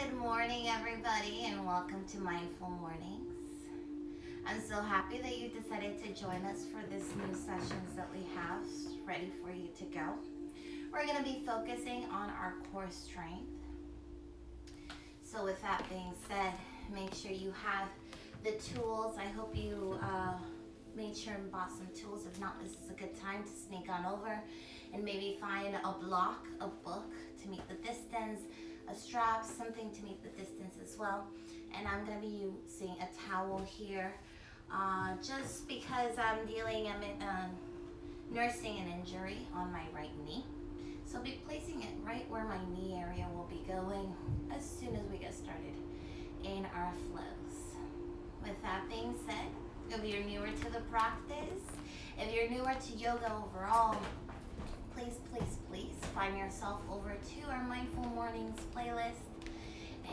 Good morning, everybody, and welcome to Mindful Mornings. I'm so happy that you decided to join us for this new sessions that we have ready for you to go. We're going to be focusing on our core strength. So with that being said, make sure you have the tools. I hope you made sure and bought some tools. If not, this is a good time to sneak on over and maybe find a block, a book to meet the distance, a strap, something to meet the distance as well. And I'm going to be using a towel here just because I'm nursing an injury on my right knee. So I'll be placing it right where my knee area will be going as soon as we get started in our flows. With that being said, if you're newer to the practice, if you're newer to yoga overall, please find yourself over to our Mindful Mornings playlist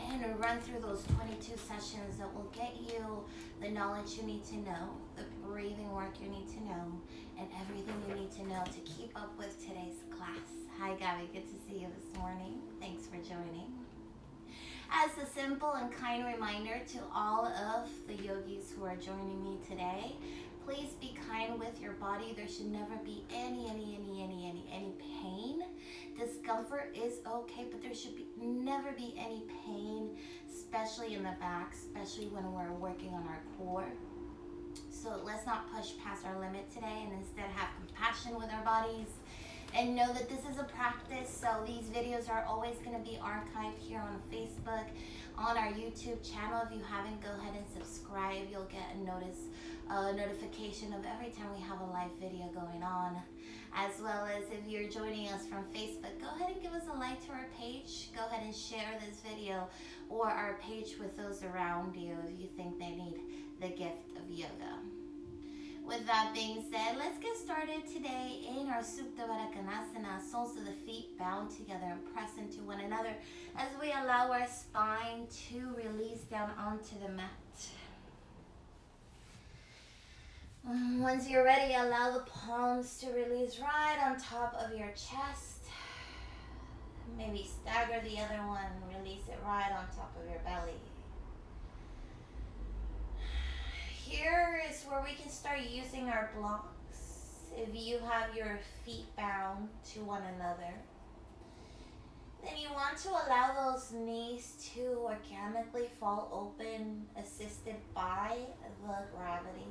and run through those 22 sessions that will get you the knowledge you need to know, the breathing work you need to know, and everything you need to know to keep up with today's class. Hi Gabby, good to see you this morning. Thanks for joining. As a simple and kind reminder to all of the yogis who are joining me today, please be kind with your body. There should never be any pain. Discomfort is okay, but there should never be any pain, especially in the back, especially when we're working on our core. So let's not push past our limit today and instead have compassion with our bodies and know that this is a practice. So these videos are always going to be archived here on Facebook, on our YouTube channel. If you haven't, go ahead and subscribe. You'll get a notification of every time we have a live video going on. As well as if you're joining us from Facebook, go ahead and give us a like to our page. Go ahead and share this video or our page with those around you if you think they need the gift of yoga. With that being said, let's get started today in our Supta Baddha Konasana, soles of the feet bound together and press into one another as we allow our spine to release down onto the mat. Once you're ready, allow the palms to release right on top of your chest. Maybe stagger the other one, release it right on top of your belly. Here is where we can start using our blocks. If you have your feet bound to one another, then you want to allow those knees to organically fall open, assisted by the gravity.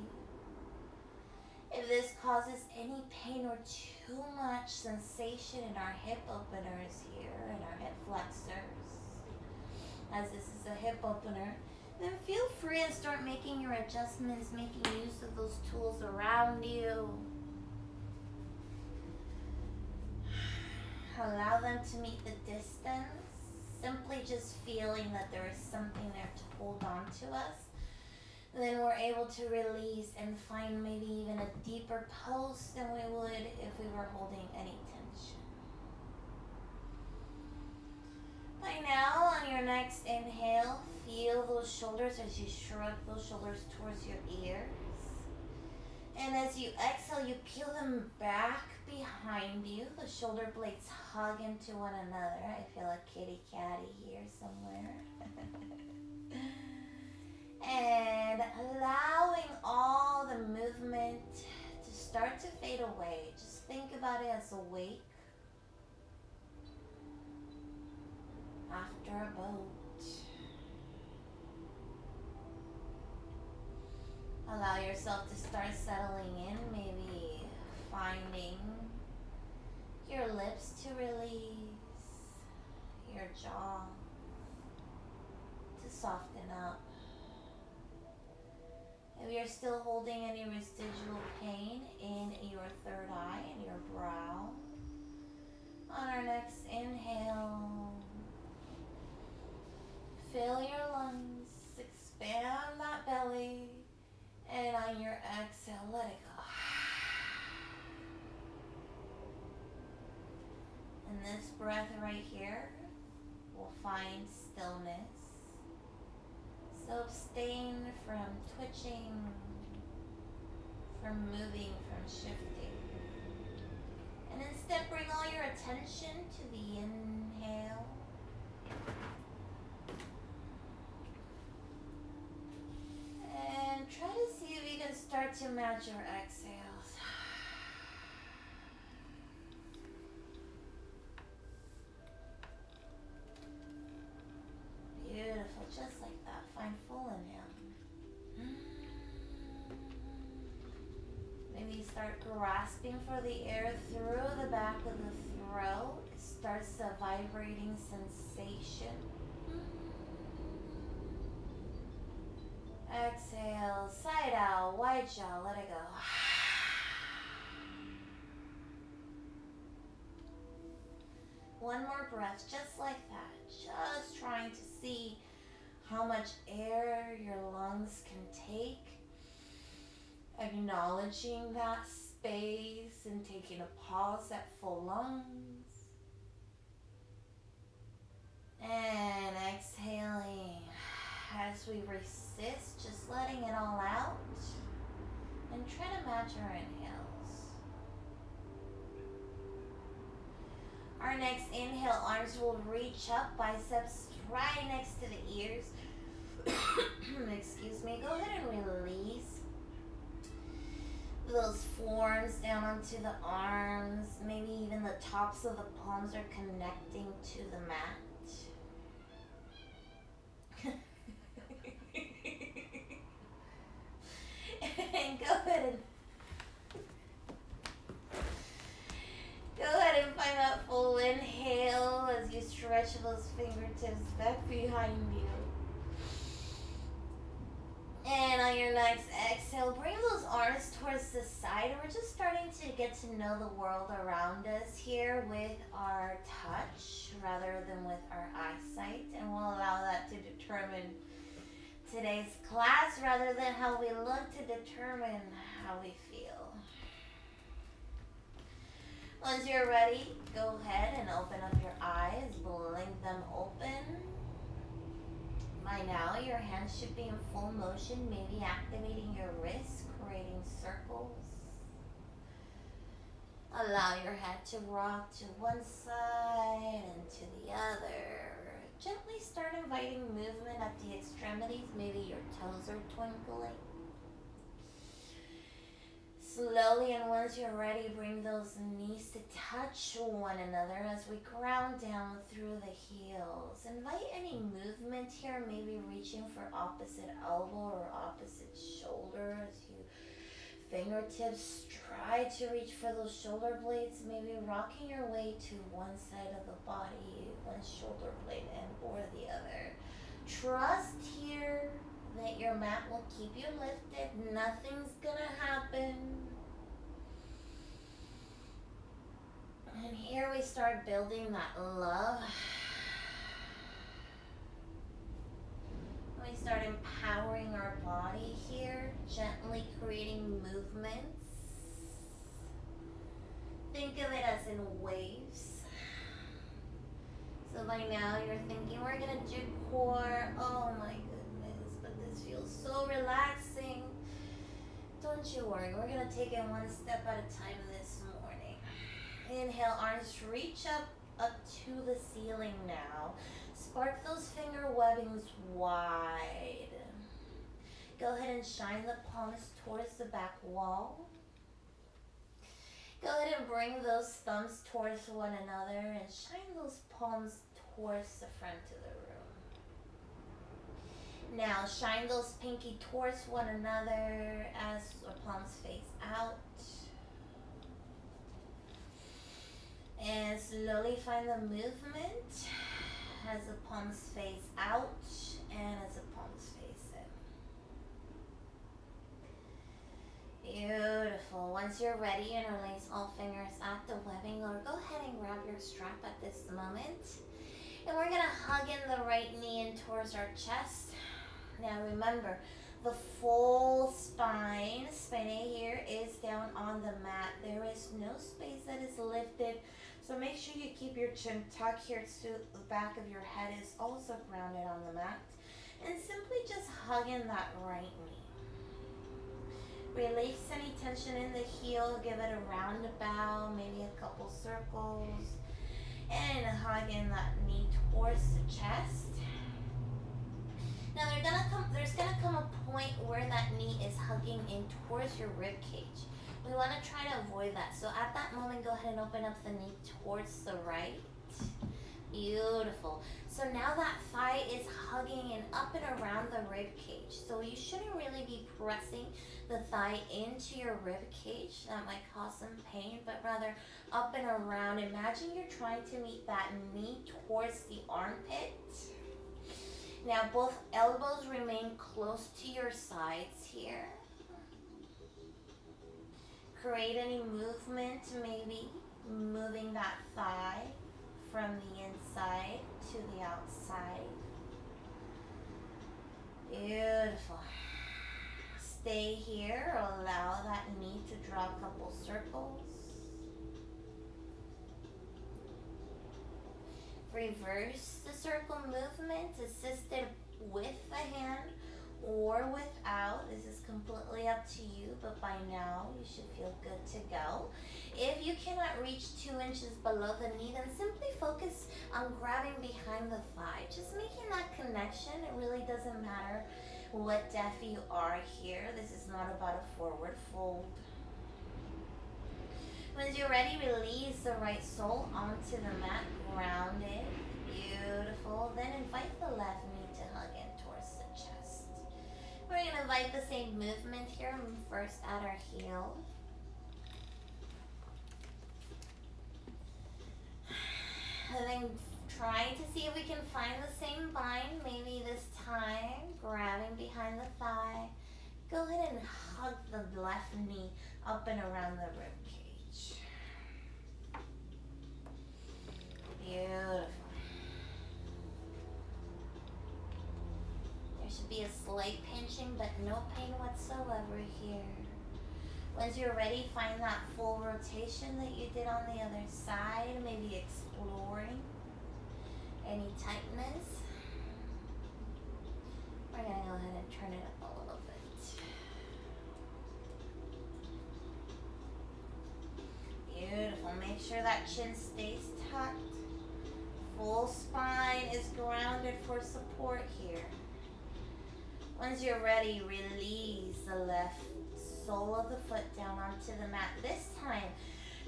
If this causes any pain or too much sensation in our hip openers here and our hip flexors, as this is a hip opener, then feel free and start making your adjustments, making use of those tools around you. Allow them to meet the distance, simply just feeling that there is something there to hold on to us. Then we're able to release and find maybe even a deeper pulse than we would if we were holding any tension. By now, on your next inhale, feel those shoulders as you shrug those shoulders towards your ears. And as you exhale, you peel them back behind you. The shoulder blades hug into one another. I feel a kitty catty here somewhere. And allowing all the movement to start to fade away. Just think about it as a wake after a boat. Allow yourself to start settling in, maybe finding your lips to release, your jaw to soften up. If you're still holding any residual pain in your third eye and your brow, on our next inhale, fill your lungs, expand that belly, and on your exhale, let it go. And this breath right here will find stillness. So abstain from twitching, from moving, from shifting. And instead bring all your attention to the inhale start to match your exhales. Beautiful, just like that. Find full inhale. Maybe start grasping for the air through the back of the throat. It starts a vibrating sensation. Exhale, side out, wide jaw, let it go. One more breath, just like that. Just trying to see how much air your lungs can take. Acknowledging that space and taking a pause at full lungs. And exhaling as we resist, just letting it all out. And try to match our inhales. Our next inhale, arms will reach up, biceps right next to the ears. Excuse me. Go ahead and release those forearms down onto the arms. Maybe even the tops of the palms are connecting to the mat. And go ahead and find that full inhale as you stretch those fingertips back behind you. And on your next exhale, bring those arms towards the side. We're just starting to get to know the world around us here with our touch rather than with our eyesight. And we'll allow that to determine today's class rather than how we look to determine how we feel. Once you're ready, go ahead and open up your eyes, blink them open. By now, your hands should be in full motion, maybe activating your wrists, creating circles. Allow your head to rock to one side and to the other. Gently start inviting movement at the extremities. Maybe your toes are twinkling. Slowly, and once you're ready, bring those knees to touch one another as we ground down through the heels. Invite any movement here, maybe reaching for opposite elbow or opposite shoulder as you fingertips try to reach for those shoulder blades, maybe rocking your way to one side of the body, one shoulder blade end or the other. Trust here that your mat will keep you lifted. Nothing's gonna happen. And here we start building that love. We start empowering our body here, gently creating movements. Think of it as in waves. So by now you're thinking, we're gonna do core. Oh my goodness, but this feels so relaxing. Don't you worry, we're gonna take it one step at a time this morning. Inhale, arms reach up to the ceiling now. Spark those finger webbings wide. Go ahead and shine the palms towards the back wall. Go ahead and bring those thumbs towards one another and shine those palms towards the front of the room. Now shine those pinky towards one another as the palms face out. And slowly find the movement as the palms face out and as the palms face in. Beautiful. Once you're ready, interlace all fingers at the webbing, or go ahead and grab your strap at this moment. And we're going to hug in the right knee in towards our chest. Now remember, the full spine here is down on the mat. There is no space that is lifted. So make sure you keep your chin tucked here so the back of your head is also grounded on the mat. And simply just hug in that right knee. Release any tension in the heel. Give it a roundabout, maybe a couple circles. And hug in that knee towards the chest. Now there's gonna come a point where that knee is hugging in towards your rib cage. We want to try to avoid that. So at that moment, go ahead and open up the knee towards the right. Beautiful. So now that thigh is hugging and up and around the rib cage. So you shouldn't really be pressing the thigh into your rib cage. That might cause some pain, but rather up and around. Imagine you're trying to meet that knee towards the armpit. Now both elbows remain close to your sides here. Create any movement, maybe moving that thigh from the inside to the outside. Beautiful. Stay here, allow that knee to draw a couple circles. Reverse the circle movement, assisted with the hand or without. This is completely up to you, but by now you should feel good to go. If you cannot reach 2 inches below the knee, then simply focus on grabbing behind the thigh, just making that connection. It really doesn't matter what depth you are here. This is not about a forward fold. Once you're ready, release the right sole onto the mat, grounded. Beautiful. Then invite the left knee to hug in towards the chest. We're going to invite the same movement here. First at our heel. And then trying to see if we can find the same bind. Maybe this time, grabbing behind the thigh. Go ahead and hug the left knee up and around the rib cage. Beautiful. There should be a slight pinching, but no pain whatsoever here. Once you're ready, find that full rotation that you did on the other side, maybe exploring any tightness. We're going to go ahead and turn it up a little bit. Beautiful. Make sure that chin stays tucked. Full spine is grounded for support here. Once you're ready, release the left sole of the foot down onto the mat. This time,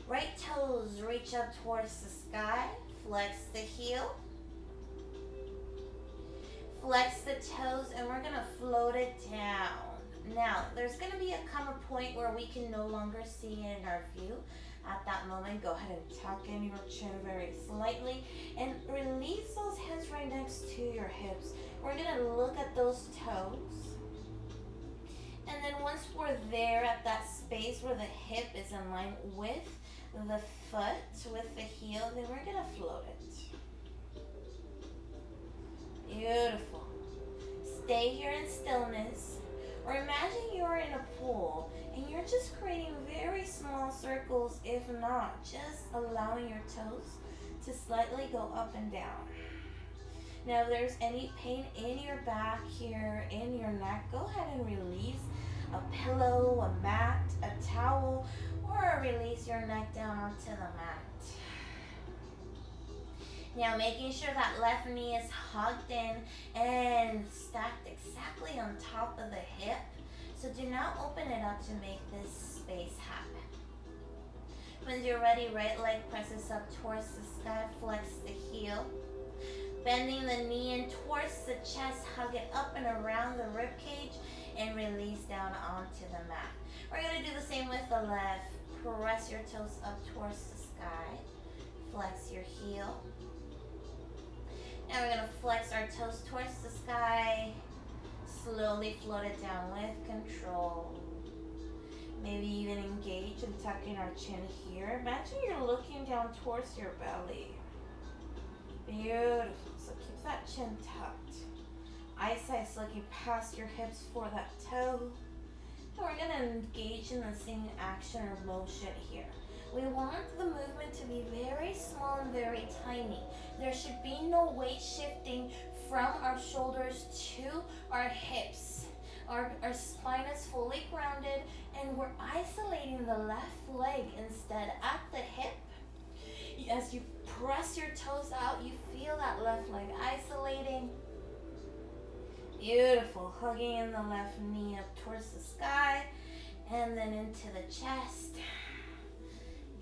right toes reach up towards the sky. Flex the heel. Flex the toes, and we're going to float it down. Now, there's going to come a point where we can no longer see it in our view. At that moment, go ahead and tuck in your chin very slightly and release those hands right next to your hips. We're going to look at those toes. And then once we're there at that space where the hip is in line with the foot, with the heel, then we're going to float it. Beautiful. Stay here in stillness. Or imagine you're in a pool and you're just creating very small circles, if not, just allowing your toes to slightly go up and down. Now, if there's any pain in your back here, in your neck, go ahead and release a pillow, a mat, a towel, or release your neck down onto the mat. Now, making sure that left knee is hugged in and stacked exactly on top of the hip. So do not open it up to make this space happen. When you're ready, right leg presses up towards the sky, flex the heel. Bending the knee in towards the chest, hug it up and around the rib cage, and release down onto the mat. We're going to do the same with the left. Press your toes up towards the sky. Flex your heel. Now we're going to flex our toes towards the sky. Slowly float it down with control. Maybe even engage and tuck in our chin here. Imagine you're looking down towards your belly. Beautiful. So keep that chin tucked. Eyesight's looking past your hips for that toe. And we're going to engage in the same action or motion here. We want the movement to be very small and very tiny. There should be no weight shifting from our shoulders to our hips. Our spine is fully grounded, and we're isolating the left leg instead at the hip. As you press your toes out, you feel that left leg isolating. Beautiful. Hugging in the left knee up towards the sky and then into the chest.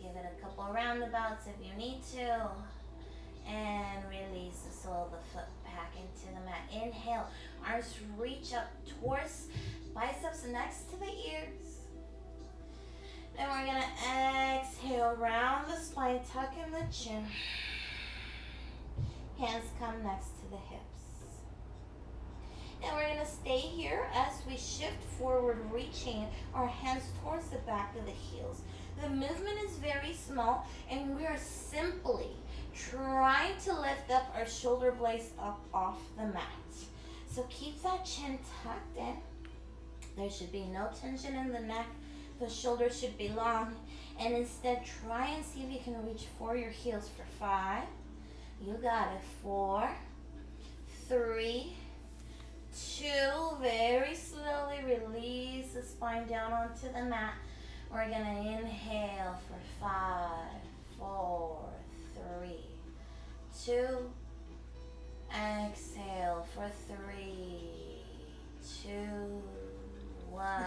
Give it a couple roundabouts if you need to. And release the sole of the foot back into the mat. Inhale. Arms reach up towards biceps next to the ears. Then we're going to exhale. Round the spine. Tuck in the chin. Hands come next to the hips. And we're going to stay here as we shift forward, reaching our hands towards the back of the heels. The movement is very small, and we are simply trying to lift up our shoulder blades up off the mat. So keep that chin tucked in. There should be no tension in the neck. The shoulders should be long. And instead, try and see if you can reach for your heels for 5. You got it. 4, 3, 2. Very slowly release the spine down onto the mat. We're going to inhale for 5, 4, 3, 2. Exhale for 3, 2, 1.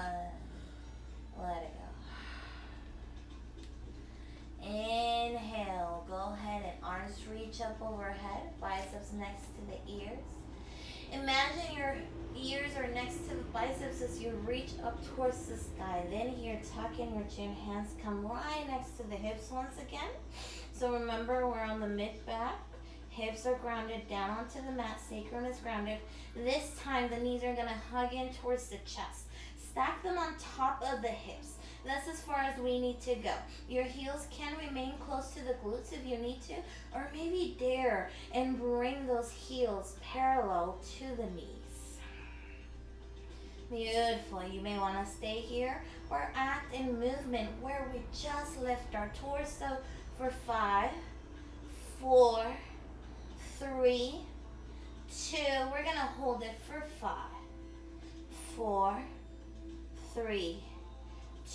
Let it go. Inhale. Go ahead and arms reach up overhead. Biceps next to the ears. Imagine your ears are next to the biceps as you reach up towards the sky. Then here, tuck in your chin. Hands come right next to the hips once again. So remember, we're on the mid-back. Hips are grounded down onto the mat. Sacrum is grounded. This time, the knees are going to hug in towards the chest. Stack them on top of the hips. That's as far as we need to go. Your heels can remain close to the glutes if you need to, or maybe dare and bring those heels parallel to the knees. Beautiful. You may want to stay here or act in movement where we just lift our torso for 5, 4, 3, 2. We're going to hold it for 5, 4, 3,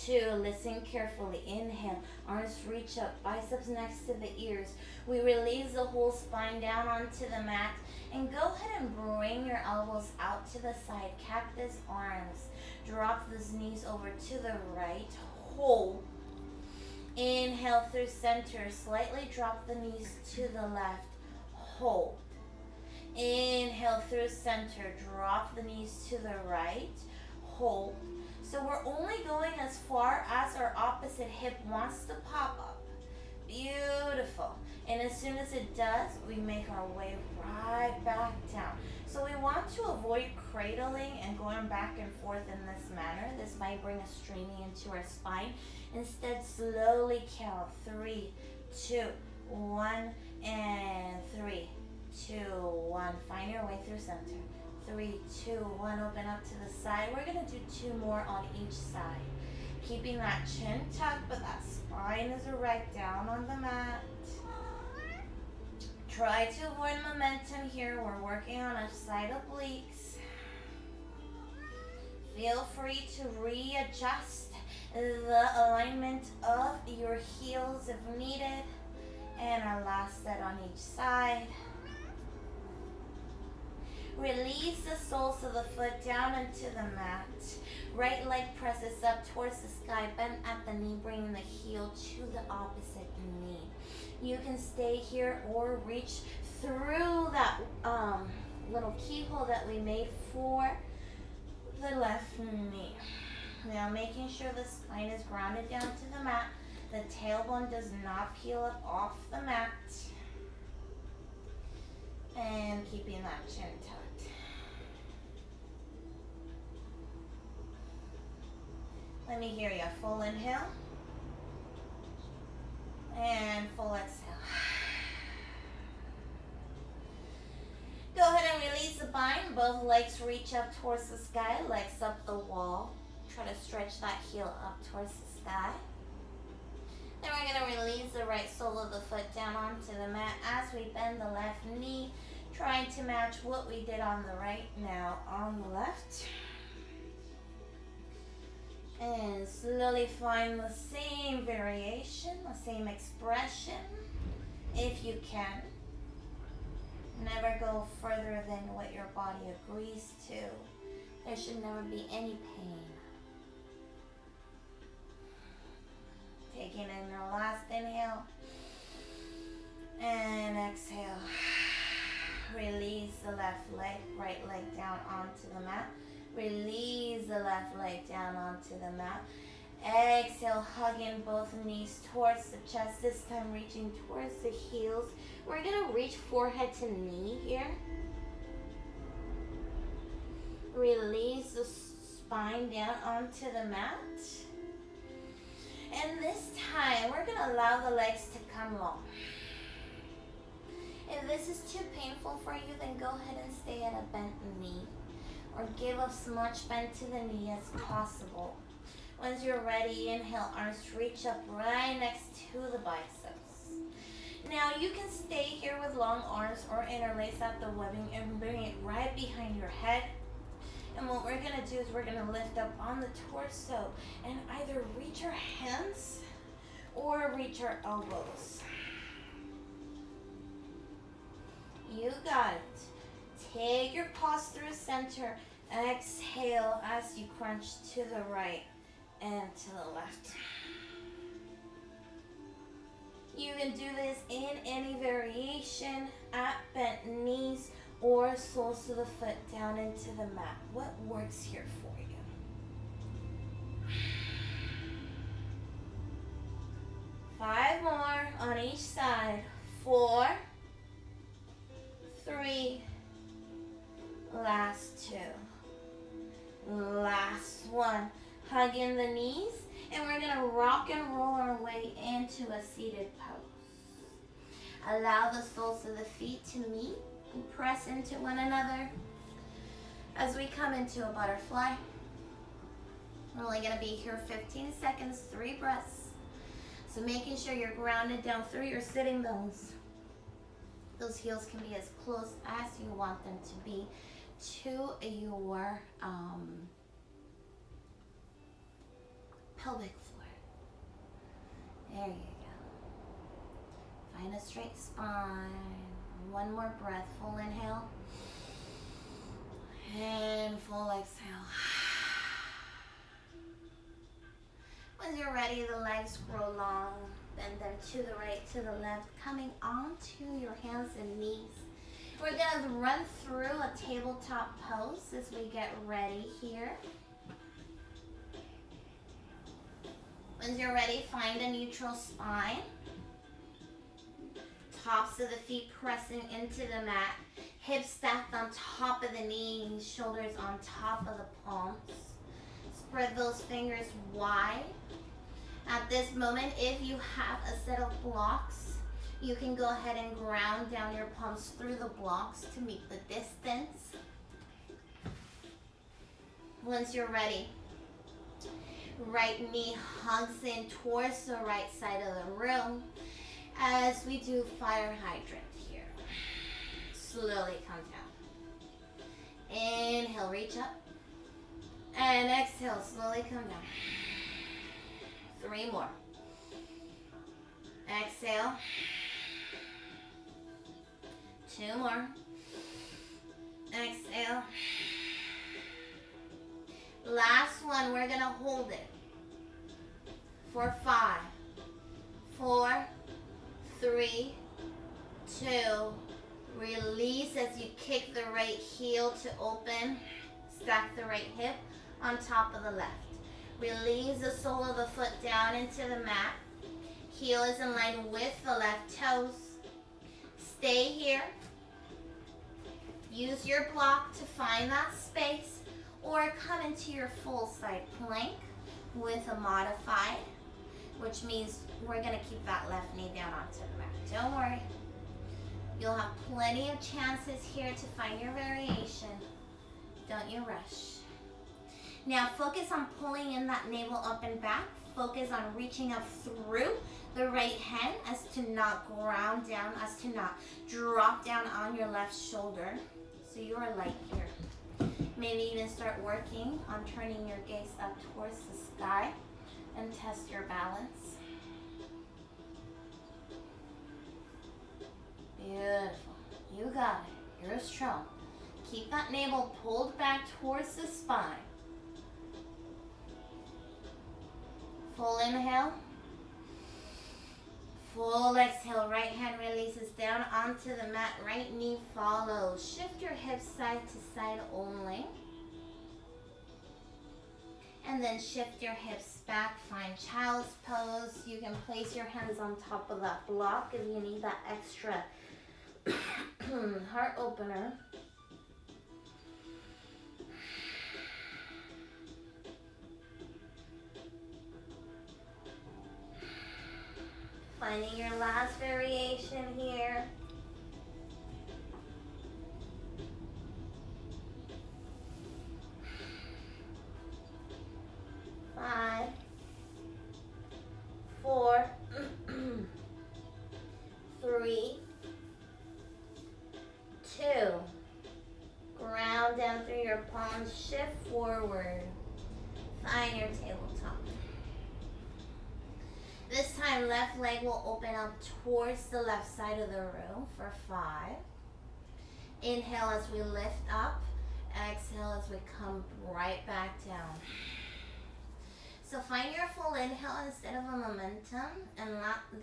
2. Listen carefully. Inhale. Arms reach up. Biceps next to the ears. We release the whole spine down onto the mat. And go ahead and bring your elbows out to the side. Cactus arms. Drop those knees over to the right. Hold. Inhale through center. Slightly drop the knees to the left. Hold. Inhale through center. Drop the knees to the right. Hold. So we're only going as far as our opposite hip wants to pop up. Beautiful. And as soon as it does, we make our way right back down. So we want to avoid cradling and going back and forth in this manner. This might bring us straining into our spine. Instead, slowly count. 3, 2, 1, and 3, 2, 1. Find your way through center. 3, 2, 1. Open up to the side. We're going to do 2 more on each side. Keeping that chin tucked, but that spine is erect down on the mat. Try to avoid momentum here. We're working on a side obliques. Feel free to readjust the alignment of your heels if needed. And our last set on each side. Release the soles of the foot down into the mat. Right leg presses up towards the sky. Bend at the knee, bringing the heel to the opposite knee. You can stay here or reach through that little keyhole that we made for the left knee. Now making sure the spine is grounded down to the mat. The tailbone does not peel up off the mat. And keeping that chin tucked. Let me hear you. Full inhale. And full exhale. Go ahead and release the bind. Both legs reach up towards the sky. Legs up the wall. Try to stretch that heel up towards the sky. Then we're going to release the right sole of the foot down onto the mat as we bend the left knee, trying to match what we did on the right now on the left. And slowly find the same variation, the same expression, if you can. Never go further than what your body agrees to. There should never be any pain. Taking in your last inhale and exhale. Release the left leg, right leg down onto the mat. Release the left leg down onto the mat. Exhale, hugging both knees towards the chest, this time reaching towards the heels. We're gonna reach forehead to knee here. Release the spine down onto the mat. And this time, we're gonna allow the legs to come long. If this is too painful for you, then go ahead and stay at a bent knee. Or give as much bend to the knee as possible. Once you're ready, inhale, arms reach up right next to the biceps. Now you can stay here with long arms or interlace at the webbing and bring it right behind your head. And what we're gonna do is we're gonna lift up on the torso and either reach our hands or reach our elbows. You got it. Take your paws through center. Exhale as you crunch to the right and to the left. You can do this in any variation, at bent knees or soles of the foot down into the mat. What works here for you? Five more on each side. 4, 3, last 2, last 1. Hug in the knees, and we're gonna rock and roll our way into a seated pose. Allow the soles of the feet to meet and press into one another as we come into a butterfly. We're only gonna be here 15 seconds, 3 breaths. So making sure you're grounded down through your sitting bones. Those heels can be as close as you want them to be to your pelvic floor. There you go. Find a straight spine. One more breath. Full inhale. And full exhale. When you're ready, the legs grow long. Bend them to the right, to the left, coming onto your hands and knees. We're gonna run through a tabletop pose as we get ready here. Once you're ready, find a neutral spine. Tops of the feet pressing into the mat. Hips stacked on top of the knees, shoulders on top of the palms. Spread those fingers wide. At this moment, if you have a set of blocks, you can go ahead and ground down your palms through the blocks to meet the distance. Once you're ready, right knee hugs in towards the right side of the room as we do fire hydrant here. Slowly come down. Inhale, reach up. And exhale, slowly come down. 3 more. Exhale. 2 more. Exhale. Last one, we're gonna hold it for 5, 4, 3, 2. Release as you kick the right heel to open. Stack the right hip on top of the left. Release the sole of the foot down into the mat. Heel is in line with the left toes. Stay here. Use your block to find that space, or come into your full side plank with a modified, which means we're gonna keep that left knee down onto the mat. Don't worry. You'll have plenty of chances here to find your variation. Don't you rush. Now focus on pulling in that navel up and back. Focus on reaching up through the right hand as to not ground down, as to not drop down on your left shoulder. So you are light here. Maybe even start working on turning your gaze up towards the sky and test your balance. Beautiful. You got it. You're strong. Keep that navel pulled back towards the spine. Full inhale. Full exhale. Right hand releases down onto the mat. Right knee follows. Shift your hips side to side only. And then shift your hips back. Find child's pose. You can place your hands on top of that block if you need that extra heart opener. Finding your last variation here. Five, 4, 3, 2. Ground down through your palms, shift forward. Find your tabletop. This time, left leg will open up towards the left side of the room for 5. Inhale as we lift up. Exhale as we come right back down. So find your full inhale instead of a momentum and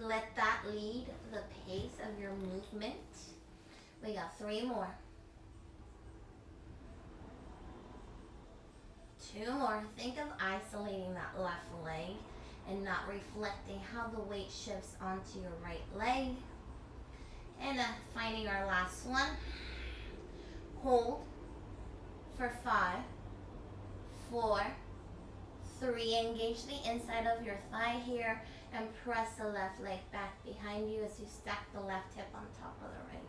let that lead the pace of your movement. We got 3 more. 2 more. Think of isolating that left leg and not reflecting how the weight shifts onto your right leg. And finding our last one. Hold for 5, 4, 3. Engage the inside of your thigh here and press the left leg back behind you as you stack the left hip on top of the right.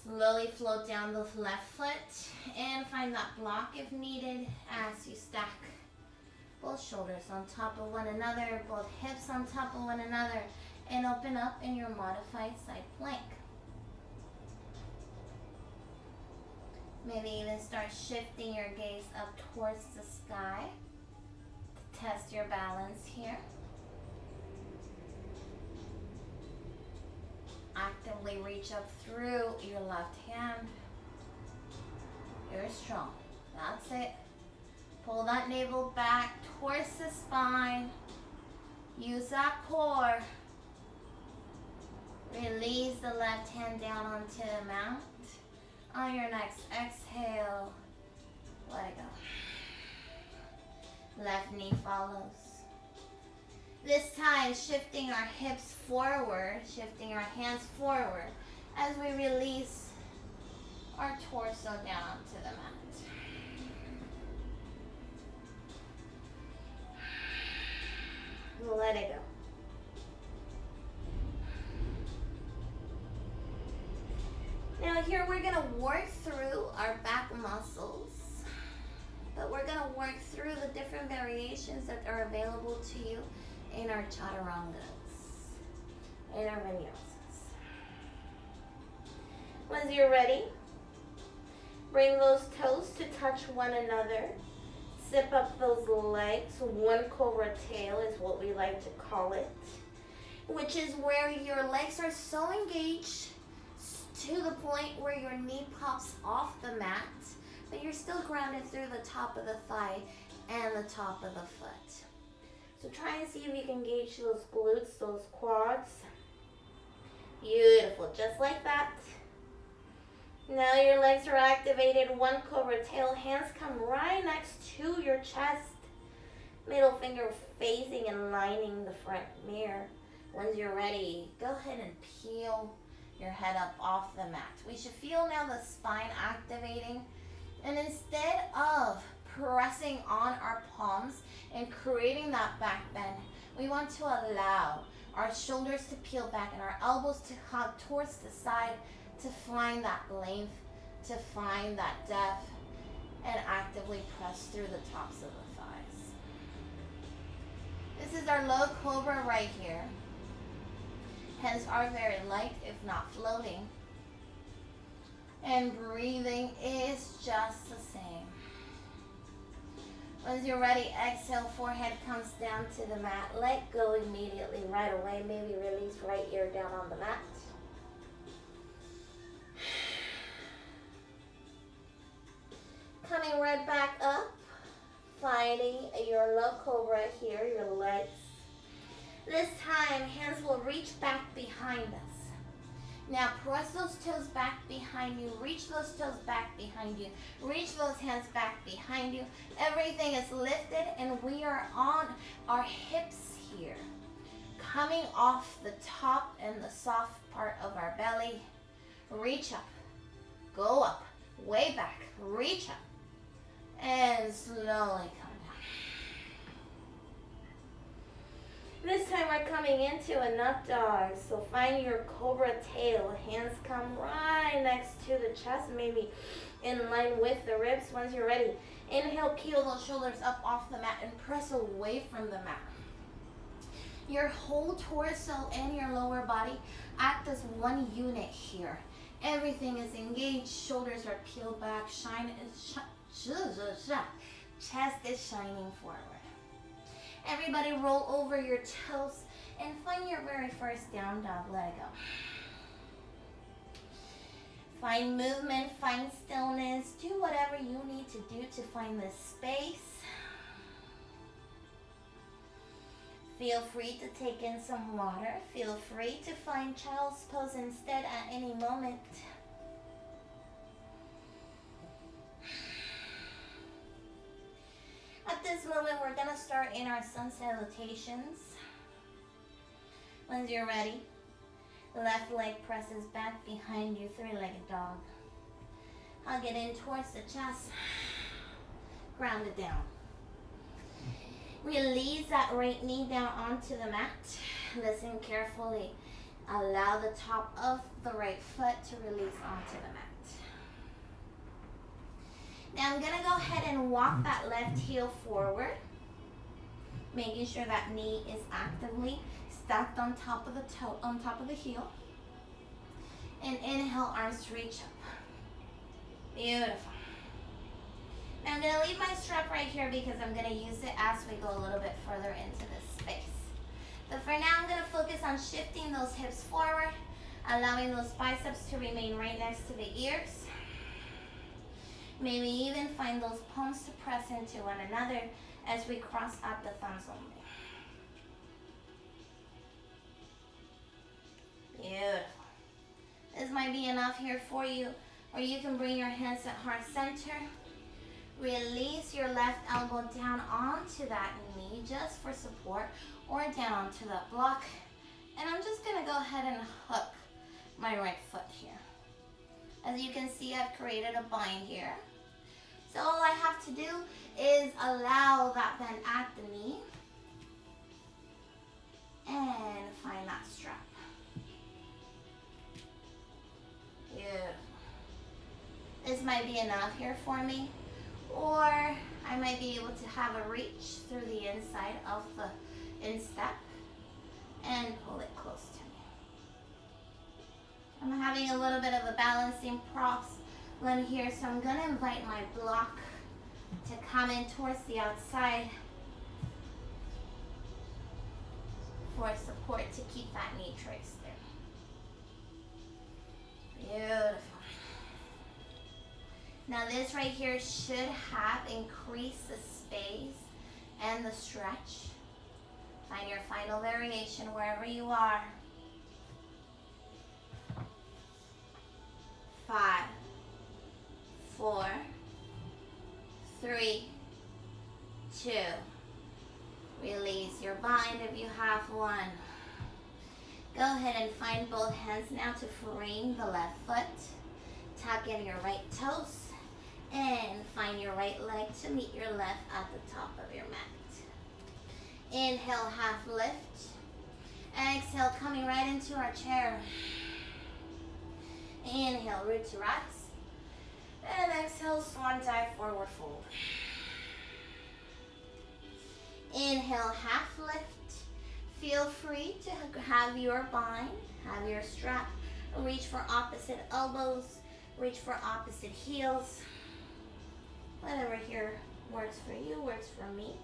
Slowly float down the left foot and find that block if needed as you stack both shoulders on top of one another, both hips on top of one another, and open up in your modified side plank. Maybe even start shifting your gaze up towards the sky to test your balance here. Actively reach up through your left hand. You're strong. That's it. Pull that navel back towards the spine. Use that core. Release the left hand down onto the mat. On your next exhale, let it go. Left knee follows. This time, shifting our hips forward, shifting our hands forward as we release our torso down onto the mat. Let it go. Now here we're going to work through our back muscles, but we're going to work through the different variations that are available to you in our chaturangas, in our vinyasas. Once you're ready, bring those toes to touch one another. Zip up those legs. One cobra tail is what we like to call it, which is where your legs are so engaged to the point where your knee pops off the mat, but you're still grounded through the top of the thigh and the top of the foot. So try and see if you can engage those glutes, those quads. Beautiful, just like that. Now your legs are activated. One cobra tail, hands come right next to your chest. Middle finger facing and lining the front mirror. Once you're ready, go ahead and peel your head up off the mat. We should feel now the spine activating. And instead of pressing on our palms and creating that back bend, we want to allow our shoulders to peel back and our elbows to hug towards the side to find that length, to find that depth, and actively press through the tops of the thighs. This is our low cobra right here. Hands are very light, if not floating. And breathing is just the same. Once you're ready, exhale, forehead comes down to the mat. Let go immediately, right away. Maybe release right ear down on the mat. right back up, finding your low cobra here, your legs. This time, hands will reach back behind us. Now press those toes back behind you. Reach those toes back behind you. Reach those hands back behind you. Everything is lifted and we are on our hips here. Coming off the top and the soft part of our belly. Reach up. Go up. Way back. Reach up. And slowly come down. This time we're coming into an up dog. So find your cobra tail. Hands come right next to the chest, maybe in line with the ribs. Once you're ready, inhale, peel those shoulders up off the mat and press away from the mat. Your whole torso and your lower body act as one unit here. Everything is engaged, shoulders are peeled back, chest is shining forward. Everybody roll over your toes and find your very first down dog. Let it go. Find movement, find stillness. Do whatever you need to do to find this space. Feel free to take in some water. Feel free to find child's pose instead at any moment. At this moment, we're going to start in our sun salutations. Once you're ready, left leg presses back behind you, three-legged dog. Hug it in towards the chest. Ground it down. Release that right knee down onto the mat. Listen carefully. Allow the top of the right foot to release onto the mat. Now I'm going to go ahead and walk that left heel forward, making sure that knee is actively stacked on top of the toe, on top of the heel. And inhale, arms reach up. Beautiful. Now I'm going to leave my strap right here because I'm going to use it as we go a little bit further into this space. But for now, I'm going to focus on shifting those hips forward, allowing those biceps to remain right next to the ears. Maybe even find those palms to press into one another as we cross out the thumbs only. Beautiful. This might be enough here for you, or you can bring your hands at heart center. Release your left elbow down onto that knee just for support, or down onto that block. And I'm just going to go ahead and hook my right foot here. As you can see, I've created a bind here. So all I have to do is allow that bend at the knee and find that strap. Beautiful. This might be enough here for me, or I might be able to have a reach through the inside of the instep and pull it close to me. I'm having a little bit of a balancing problem here, so I'm going to invite my block to come in towards the outside for support to keep that knee traced there. Beautiful. Now this right here should have increased the space and the stretch. Find your final variation wherever you are. 5, 4, 3, 2. Release your bind if you have one. Go ahead and find both hands now to frame the left foot. Tuck in your right toes and find your right leg to meet your left at the top of your mat. Inhale, half lift. Exhale, coming right into our chair. Inhale, root to rise. And exhale, swan dive, forward fold. Inhale, half lift. Feel free to have your bind, have your strap. Reach for opposite elbows. Reach for opposite heels. Whatever here works for you, works for me.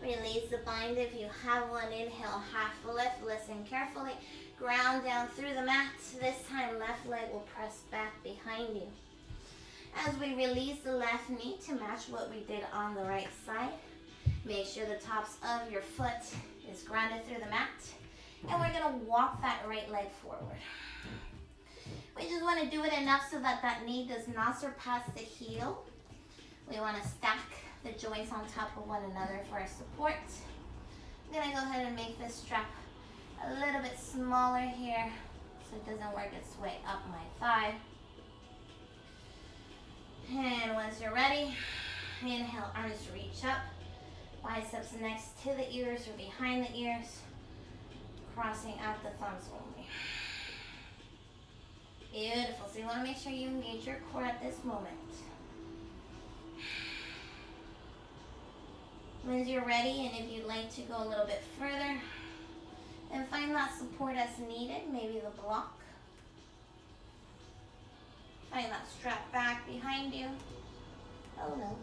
Release the bind if you have one. Inhale, half lift. Listen carefully. Ground down through the mat. This time, left leg will press back behind you. As we release the left knee to match what we did on the right side, make sure the tops of your foot is grounded through the mat. And we're gonna walk that right leg forward. We just wanna do it enough so that that knee does not surpass the heel. We wanna stack the joints on top of one another for our support. I'm gonna go ahead and make this strap a little bit smaller here so it doesn't work its way up my thigh. And once you're ready, inhale, arms reach up, biceps next to the ears or behind the ears, crossing out the thumbs only. Beautiful. So you want to make sure you engage your core at this moment. Once you're ready, and if you'd like to go a little bit further, then find that support as needed, maybe the block. Find that strap back behind you. Oh no.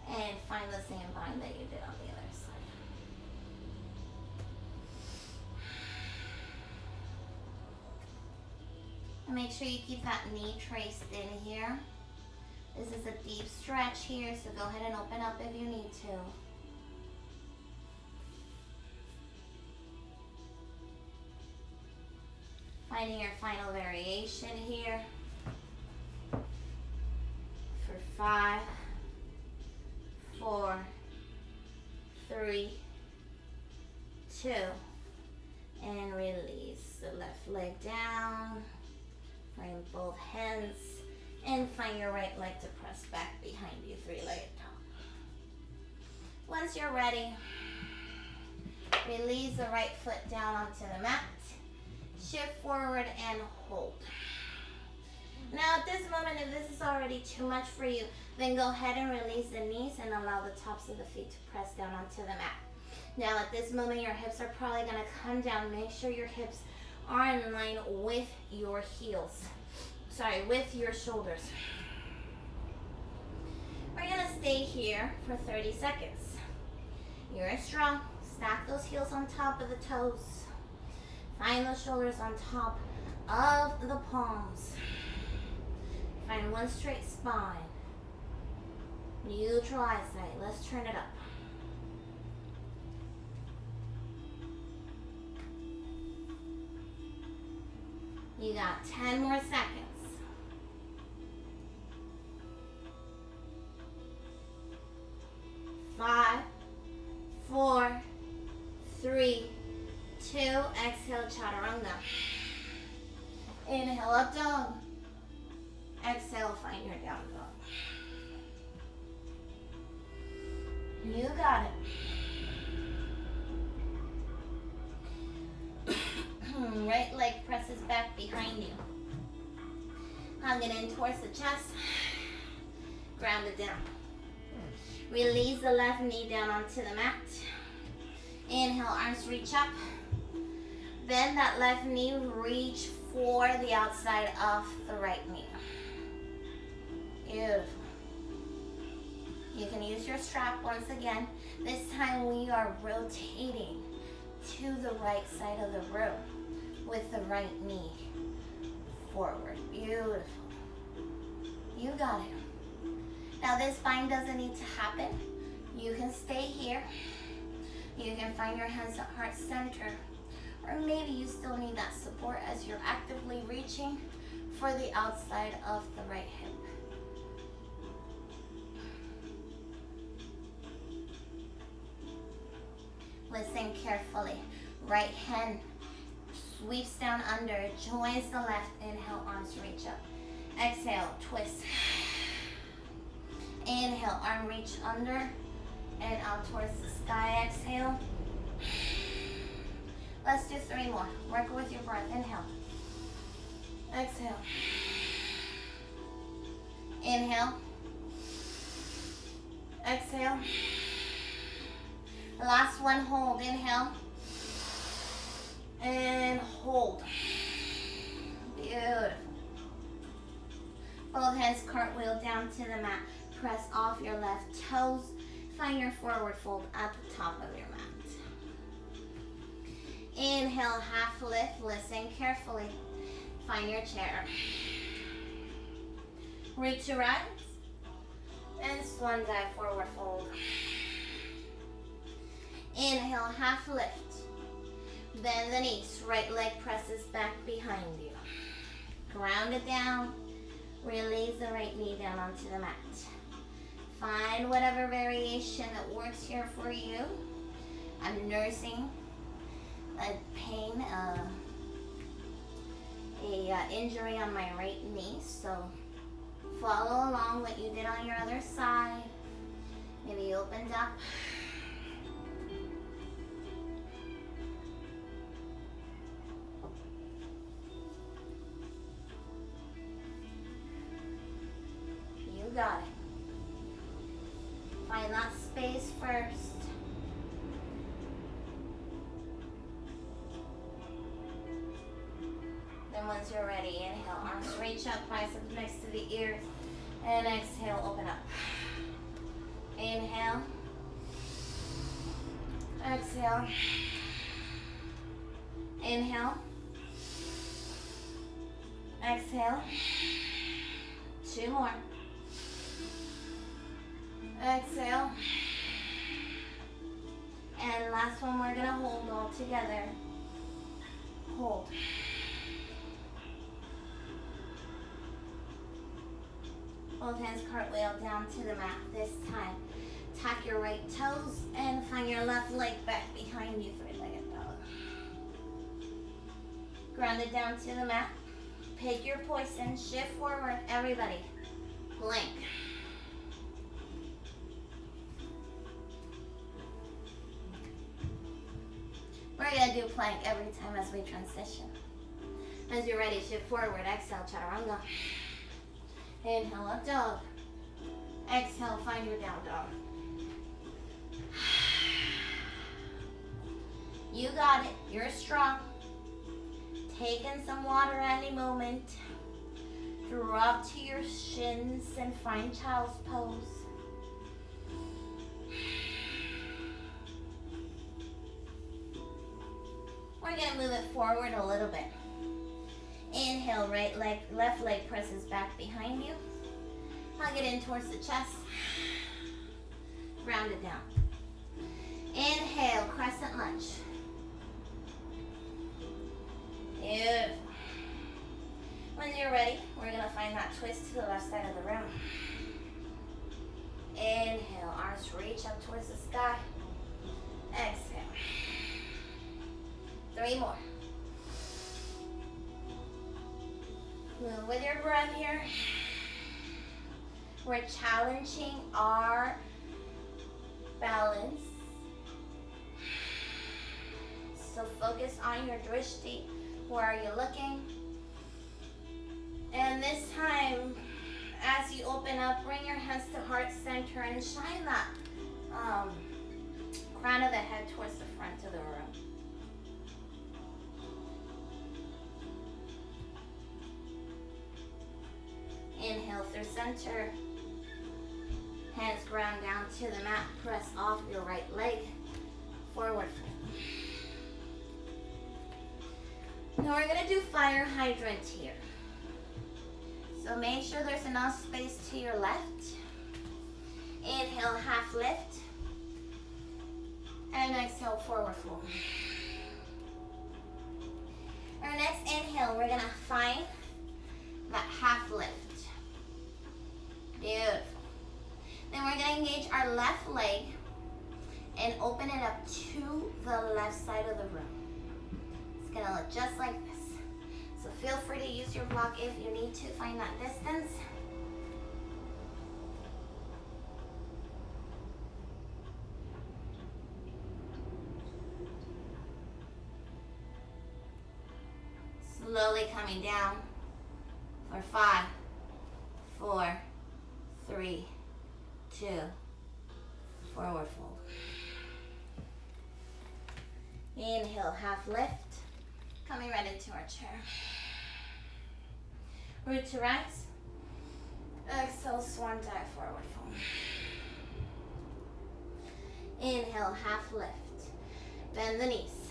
And find the same bind that you did on the other side. And make sure you keep that knee traced in here. This is a deep stretch here, so go ahead and open up if you need to. Finding your final variation here for 5, 4, 3, 2, and release the left leg down. Find both hands and find your right leg to press back behind you, 3-legged dog. Once you're ready, release the right foot down onto the mat. Shift forward and hold. Now at this moment, if this is already too much for you, then go ahead and release the knees and allow the tops of the feet to press down onto the mat. Now at this moment, your hips are probably gonna come down. Make sure your hips are in line with your heels. Sorry, with your shoulders. We're gonna stay here for 30 seconds. You're strong. Stack those heels on top of the toes. Find those shoulders on top of the palms. Find one straight spine. Neutral eyesight. Let's turn it up. You got 10 more seconds. 5, 4, 3, 2, exhale, chaturanga. Inhale, up dog. Exhale, find your down dog. You got it. Right leg presses back behind you. Hung it in towards the chest. Ground it down. Release the left knee down onto the mat. Inhale, arms reach up. Bend that left knee, reach for the outside of the right knee. Beautiful. You can use your strap once again. This time we are rotating to the right side of the room with the right knee forward. Beautiful. You got it. Now this bind doesn't need to happen. You can stay here. You can find your hands at heart center. Or maybe you still need that support as you're actively reaching for the outside of the right hip. Listen carefully. Right hand sweeps down under, joins the left. Inhale, arms reach up. Exhale, twist. Inhale, arm reach under and out towards the sky. Exhale. Let's do 3 more. Work with your breath. Inhale. Exhale. Inhale. Exhale. Last one, hold. Inhale. And hold. Beautiful. Both hands cartwheel down to the mat. press off your left toes. Find your forward fold at the top of your mat. Inhale, half lift. Listen carefully. Find your chair. Root to rise. And swan dive, forward fold. Inhale, half lift. Bend the knees. Right leg presses back behind you. Ground it down. Release the right knee down onto the mat. Find whatever variation that works here for you. I'm nursing a pain, injury on my right knee, so follow along what you did on your other side. Maybe you opened up. You got it. Find that space first. Then once you're ready, inhale, arms reach up, biceps next to the ears, and exhale, open up. Inhale. Exhale. Inhale. Exhale. 2 more. Exhale. And last one, we're gonna hold all together. Hold. Both hands cartwheel down to the mat this time. Tap your right toes and find your left leg back behind you, 3-legged dog. Ground it down to the mat. Pick your poison, shift forward, everybody. Plank. We're gonna do plank every time as we transition. As you're ready, shift forward, exhale, chaturanga. Inhale, up dog. Exhale, find your down dog. You got it, you're strong. Take in some water any moment. Drop to your shins and find child's pose. We're gonna move it forward a little bit. Inhale, right leg, left leg presses back behind you. Hug it in towards the chest. Ground it down. Inhale, crescent lunge. Beautiful. When you're ready, we're gonna find that twist to the left side of the room. Inhale, arms reach up towards the sky. Exhale. 3 more. Move with your breath here. We're challenging our balance. So focus on your drishti. Where are you looking? And this time, as you open up, bring your hands to heart center and shine that crown of the head towards the front of the room. Inhale through center. Hands ground down to the mat. Press off your right leg. Forward fold. Now we're going to do fire hydrant here. So make sure there's enough space to your left. Inhale, half lift. And exhale, forward fold. Our next inhale, we're going to find that half lift. Beautiful. Then we're going to engage our left leg and open it up to the left side of the room. It's going to look just like this. So feel free to use your block if you need to find that distance. Slowly coming down for 5, 4, 3, 2, forward fold. Inhale, half lift. Coming right into our chair. Root to rise. Exhale, swan dive, forward fold. Inhale, half lift. Bend the knees.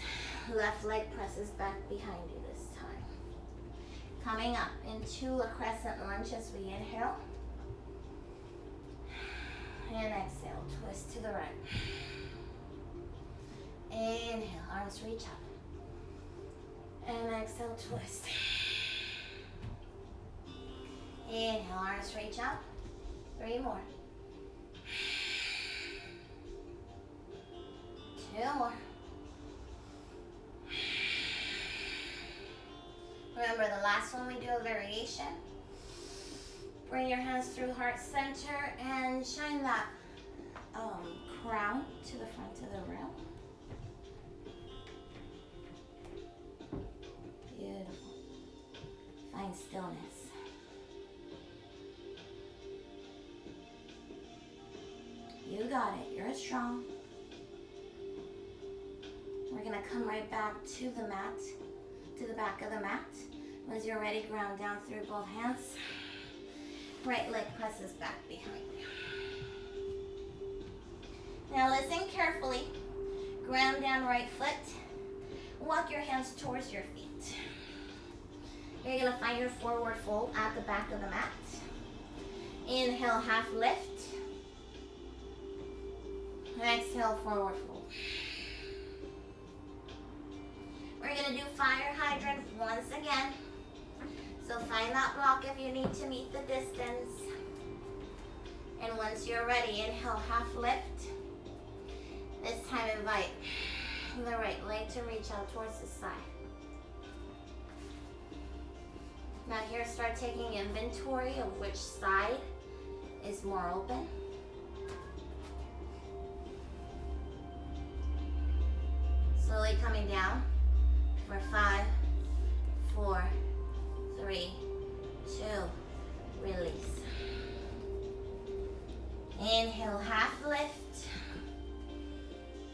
Left leg presses back behind you this time. Coming up into a crescent lunge as we inhale. And exhale, twist to the right. Inhale, arms reach up. And exhale, twist. Inhale, arms reach up. 3 more. 2 more. Remember, the last one we do a variation. Bring your hands through heart center and shine that crown to the front of the room. Beautiful. Find stillness. You got it. You're strong. We're going to come right back to the mat, to the back of the mat. Once you're ready, ground down through both hands. Right leg presses back behind you. Now listen carefully. Ground down right foot. Walk your hands towards your feet. You're going to find your forward fold at the back of the mat. Inhale, half lift. Exhale, forward fold. We're going to do fire hydrant once again. So find that block if you need to meet the distance. And once you're ready, inhale, half lift. This time invite the right leg to reach out towards the side. Now here, start taking inventory of which side is more open. Slowly coming down for 5, 4, 3, 2, release. Inhale, half lift.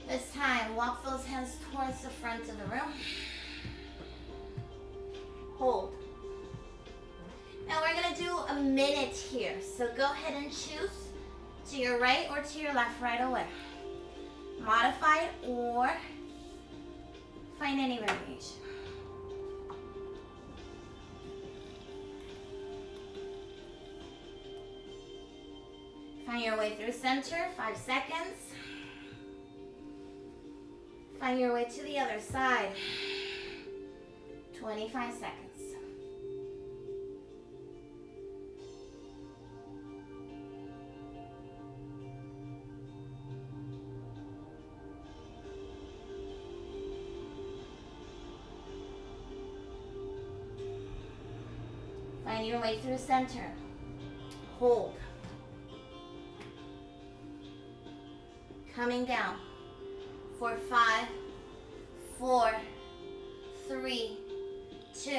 This time, walk those hands towards the front of the room. Hold. Now we're gonna do a minute here. So go ahead and choose to your right or to your left right away. Modified or find any variation. Find your way through center, 5 seconds. Find your way to the other side, 25 seconds. Find your way through center. Hold. Coming down for 5, 4, 3, 2.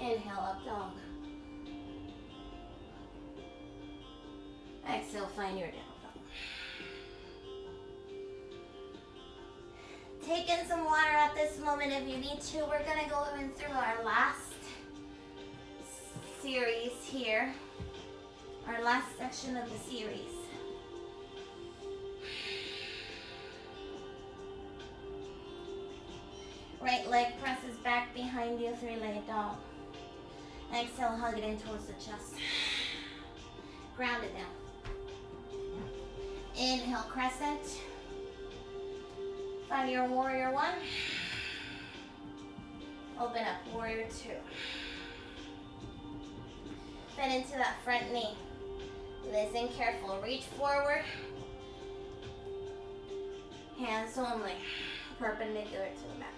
Inhale, up dog. Exhale, find your down dog. Take in some water at this moment if you need to. We're going to go in through our last series here, our last section of the series. Right leg presses back behind you, 3-legged dog. Exhale, hug it in towards the chest. Ground it down. Inhale, crescent. Find your warrior 1. Open up, warrior 2. Bend into that front knee. Listen careful. Reach forward. Hands only. Perpendicular to the mat.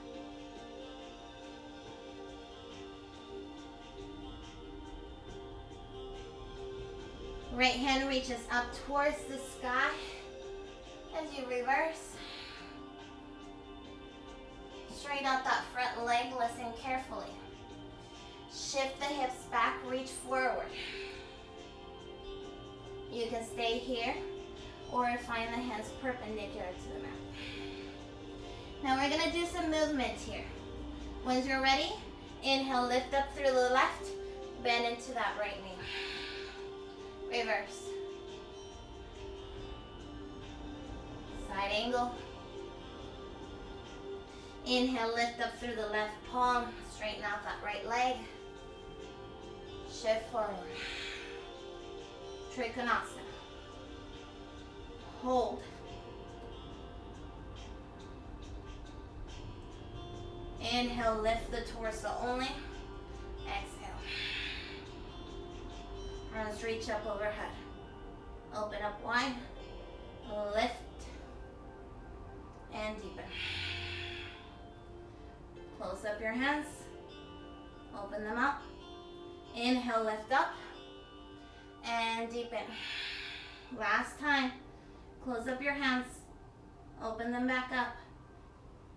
Right hand reaches up towards the sky as you reverse. Straight out that front leg. Listen carefully. Shift the hips back, reach forward. You can stay here or find the hands perpendicular to the mat. Now we're going to do some movement here. Once you're ready, inhale, lift up through the left, bend into that right knee. Reverse. Side angle. Inhale, lift up through the left palm. Straighten out that right leg. Shift forward. Trikonasana. Hold. Inhale, lift the torso only. Exhale. Arms reach up overhead. Open up wide. Lift. And deepen. Close up your hands. Open them up. Inhale, lift up. And deepen. Last time. Close up your hands. Open them back up.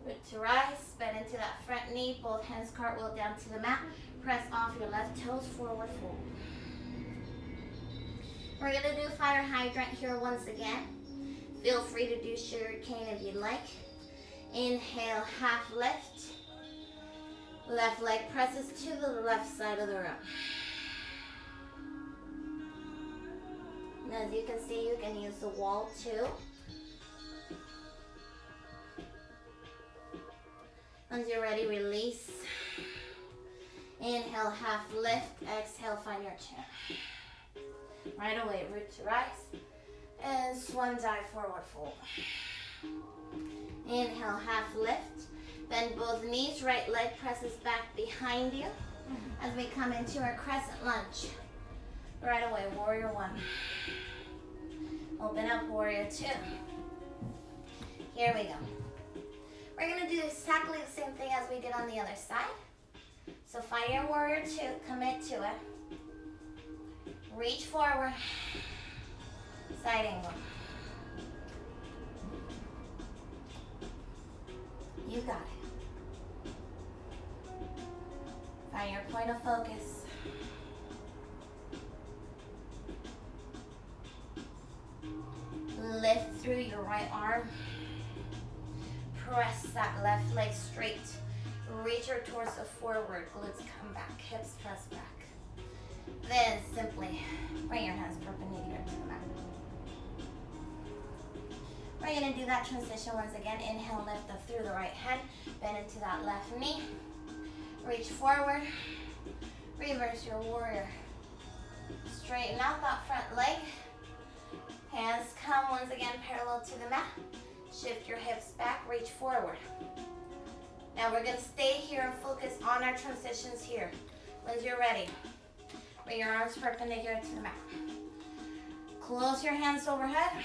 Root to rise. Bend into that front knee. Both hands cartwheel down to the mat. Press off your left toes. Forward fold. We're going to do fire hydrant here once again. Feel free to do sugar cane if you'd like. Inhale, half lift. Left leg presses to the left side of the room. And as you can see, you can use the wall too. Once you're ready, release. Inhale, half lift. Exhale, find your chair. Right away, root to rise. And swan dive, forward fold. Inhale, half lift. Bend both knees, right leg presses back behind you as we come into our crescent lunge. Right away, warrior one. Open up, warrior two. Here we go. We're gonna do exactly the same thing as we did on the other side. So find your warrior two, commit to it. Reach forward, side angle. You got it. Find your point of focus. Lift through your right arm. Press that left leg straight. Reach your torso forward. Glutes come back. Hips press back. Then simply bring your hands perpendicular to the mat. We're going to do that transition once again. Inhale, lift up through the right hand. Bend into that left knee. Reach forward. Reverse your warrior. Straighten out that front leg. Hands come once again parallel to the mat. Shift your hips back. Reach forward. Now we're going to stay here and focus on our transitions here. Once you're ready, bring your arms perpendicular to the mat. Close your hands overhead.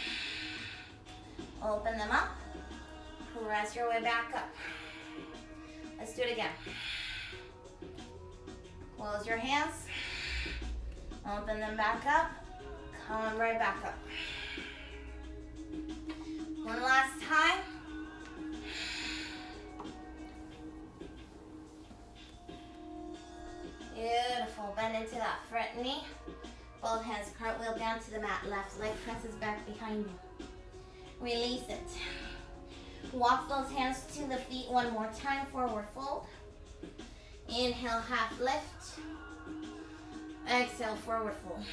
Open them up. Press your way back up. Let's do it again. Close your hands. Open them back up. Come right back up. One last time. Beautiful. Bend into that front knee. Both hands cartwheel down to the mat. Left leg presses back behind you. Release it. Walk those hands to the feet one more time. Forward fold. Inhale, half lift. Exhale, forward fold.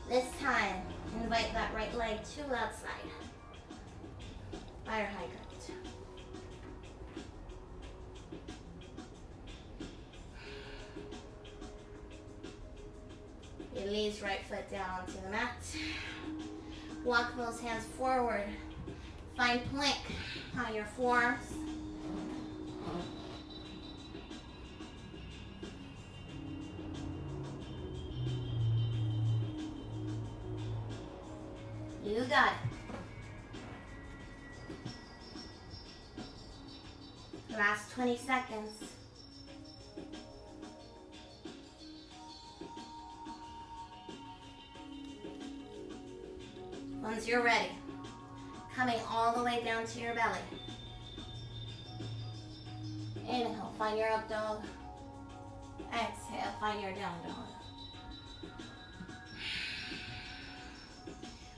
This time, invite that right leg to outside. Fire hydrant. Release right foot down onto the mat. Walk those hands forward. Find plank on your forearms. You got it. Last 20 seconds. Once you're ready, coming all the way down to your belly. Inhale, find your up dog. Exhale, find your down dog.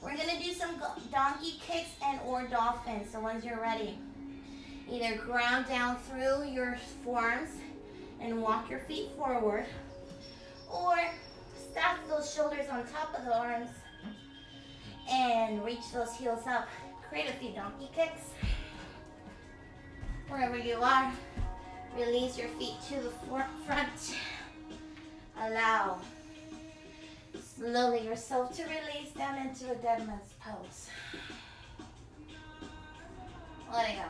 We're going to do some donkey kicks and or dolphins. So once you're ready, either ground down through your forearms and walk your feet forward, or Stack those shoulders on top of the arms and reach those heels up. Create a few donkey kicks. Wherever you are, release your feet to the front. Allow slowly yourself to release down into a dead man's pose. Let it go.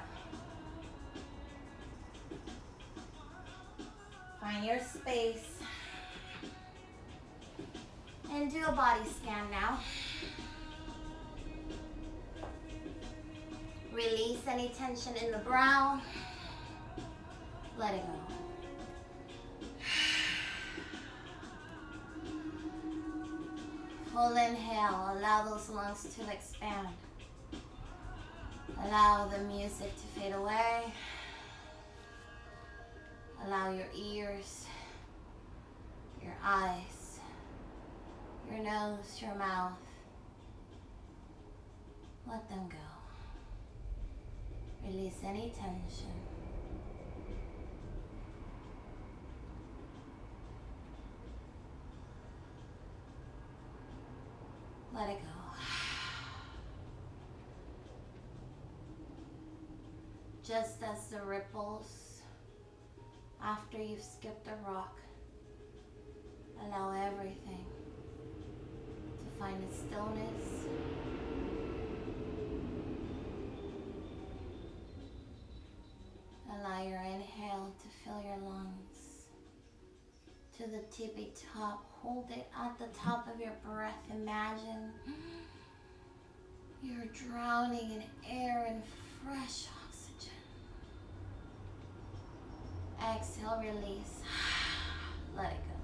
Find your space. And do a body scan now. Release any tension in the brow. Let it go. Full inhale. Allow those lungs to expand. Allow the music to fade away. Allow your ears, your eyes, your nose, your mouth. Let them go. Release any tension. Let it go. Just as the ripples after you've skipped a rock, allow everything to find its stillness. Allow your inhale to fill your lungs to the tippy top. Hold it at the top of your breath. Imagine you're drowning in air and fresh oxygen. Exhale, release. Let it go.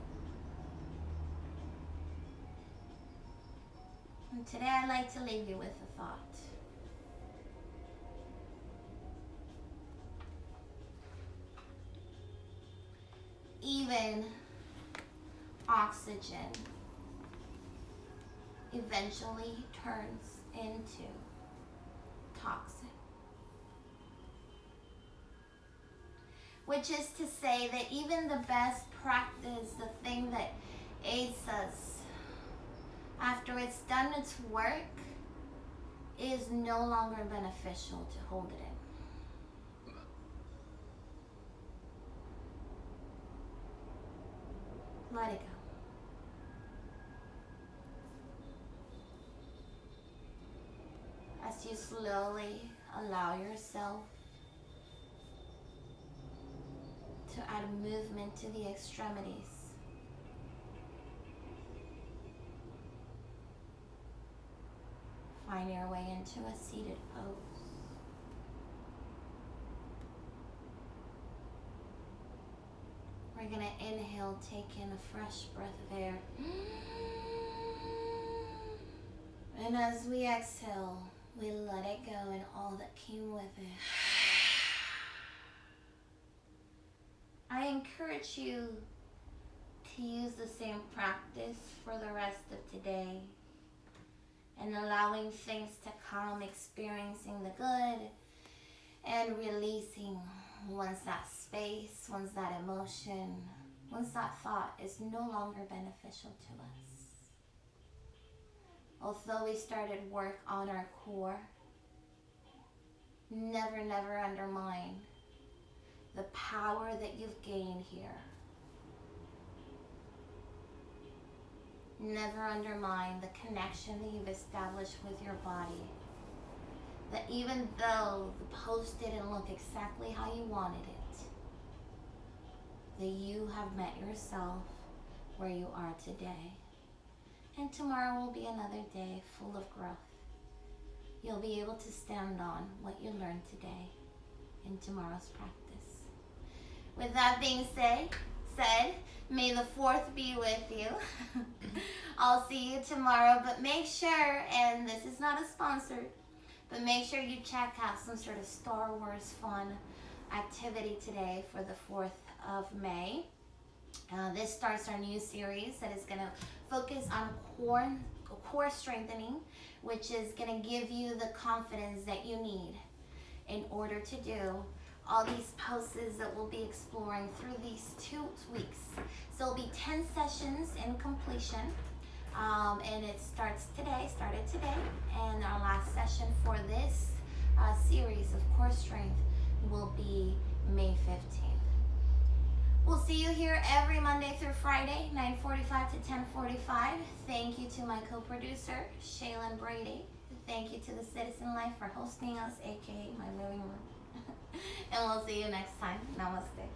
And today I'd like to leave you with a thought. Even oxygen eventually turns into toxin. Which is to say that even the best practice, the thing that aids us after it's done its work, is no longer beneficial to hold it in. Let it go. As you slowly allow yourself to add movement to the extremities. Find your way into a seated pose. We're going to inhale, take in a fresh breath of air. And as we exhale, we let it go and all that came with it. I encourage you to use the same practice for the rest of today and allowing things to come, experiencing the good and releasing once that space, once that emotion, once that thought is no longer beneficial to us. Although we started work on our core, never undermine the power that you've gained here. Never undermine the connection that you've established with your body. That even though the pose didn't look exactly how you wanted it, that you have met yourself where you are today. And tomorrow will be another day full of growth. You'll be able to stand on what you learned today in tomorrow's practice. With that being said, may the 4th be with you. I'll see you tomorrow, but make sure, and this is not a sponsor, but make sure you check out some sort of Star Wars fun activity today for the 4th of May. This starts our new series that is going to focus on core strengthening, which is going to give you the confidence that you need in order to do all these poses that we'll be exploring through these 2 weeks. So it'll be 10 sessions in completion. And it started today. And our last session for this series of core strength will be May 15th. We'll see you here every Monday through Friday, 9:45 to 10:45. Thank you to my co-producer, Shaylin Brady. Thank you to the Citizen Life for hosting us, aka my living room. And we'll see you next time. Namaste.